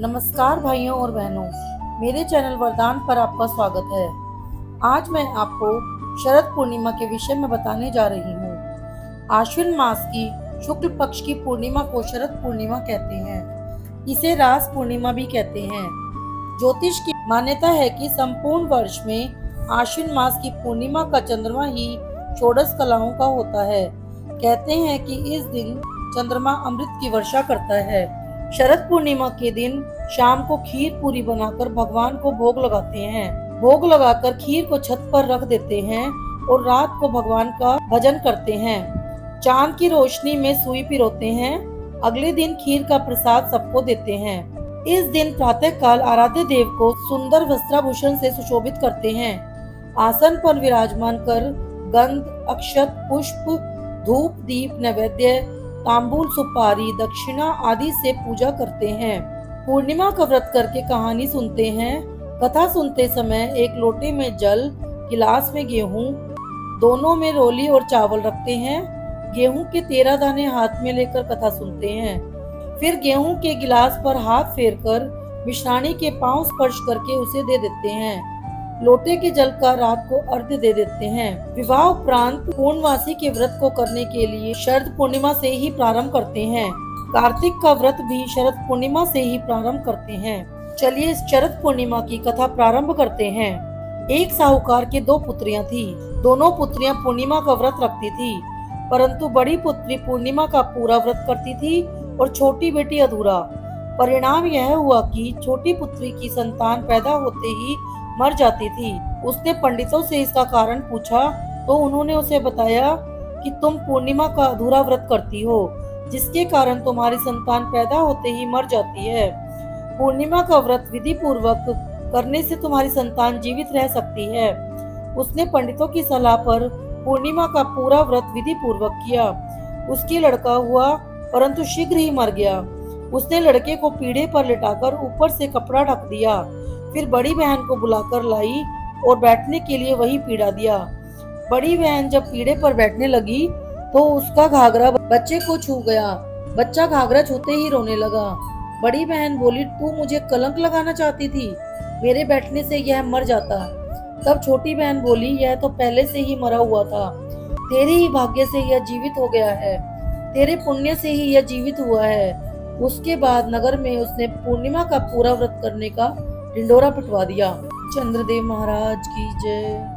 नमस्कार भाइयों और बहनों, मेरे चैनल वरदान पर आपका स्वागत है। आज मैं आपको शरद पूर्णिमा के विषय में बताने जा रही हूँ। आश्विन मास की शुक्ल पक्ष की पूर्णिमा को शरद पूर्णिमा कहते हैं। इसे रास पूर्णिमा भी कहते हैं। ज्योतिष की मान्यता है कि संपूर्ण वर्ष में आश्विन मास की पूर्णिमा का चंद्रमा ही षोडश कलाओं का होता है। कहते हैं कि इस दिन चंद्रमा अमृत की वर्षा करता है। शरद पूर्णिमा के दिन शाम को खीर पूरी बनाकर भगवान को भोग लगाते हैं। भोग लगाकर खीर को छत पर रख देते हैं और रात को भगवान का भजन करते हैं। चांद की रोशनी में सुई पिरोते हैं। अगले दिन खीर का प्रसाद सबको देते हैं। इस दिन प्रातः काल आराध्य देव को सुंदर वस्त्राभूषण से सुशोभित करते हैं। आसन पर विराजमान कर गंध, अक्षत, पुष्प, धूप, दीप, नैवेद्य, तांबूल, सुपारी, दक्षिणा आदि से पूजा करते हैं। पूर्णिमा का व्रत करके कहानी सुनते हैं। कथा सुनते समय एक लोटे में जल, गिलास में गेहूं, दोनों में रोली और चावल रखते हैं। गेहूं के 13 दाने हाथ में लेकर कथा सुनते हैं। फिर गेहूं के गिलास पर हाथ फेरकर मिश्राणी के पांव स्पर्श करके उसे दे देते हैं। लोटे के जल का रात को अर्घ्य दे देते हैं। विवाह उपरांत पूर्णवासी के व्रत को करने के लिए शरद पूर्णिमा से ही प्रारंभ करते हैं। कार्तिक का व्रत भी शरद पूर्णिमा से ही प्रारंभ करते हैं। चलिए इस शरद पूर्णिमा की कथा प्रारंभ करते हैं। एक साहूकार के 2 पुत्रियां थी। दोनों पुत्रियां पूर्णिमा का व्रत रखती थी, परंतु बड़ी पुत्री पूर्णिमा का पूरा व्रत करती थी और छोटी बेटी अधूरा। परिणाम यह हुआ कि छोटी पुत्री की संतान पैदा होते ही मर जाती थी। उसने पंडितों से इसका कारण पूछा तो उन्होंने उसे बताया कि तुम पूर्णिमा का अधूरा व्रत करती हो, जिसके कारण तुम्हारी संतान पैदा होते ही मर जाती है। पूर्णिमा का व्रत विधि पूर्वक करने से तुम्हारी संतान जीवित रह सकती है। उसने पंडितों की सलाह पर पूर्णिमा का पूरा व्रत विधि पूर्वक किया। उसकी लड़का हुआ, परंतु शीघ्र ही मर गया। उसने लड़के को पीढ़े पर लिटाकर ऊपर से कपड़ा ढक दिया। फिर बड़ी बहन को बुलाकर लाई और बैठने के लिए वही पीढ़ा दिया। बड़ी बहन जब पीढ़े पर बैठने लगी तो उसका घाघरा बच्चे को छू गया। बच्चा घाघरा छूते ही रोने लगा। बड़ी बहन बोली, तू मुझे कलंक लगाना चाहती थी, मेरे बैठने से यह मर जाता। तब छोटी बहन बोली, यह तो पहले से ही मरा हुआ था, तेरे ही भाग्य से यह जीवित हो गया है, तेरे पुण्य से ही यह जीवित हुआ है। उसके बाद नगर में उसने पूर्णिमा का पूरा व्रत करने का ढिंडोरा पिटवा दिया। चंद्रदेव महाराज की जय।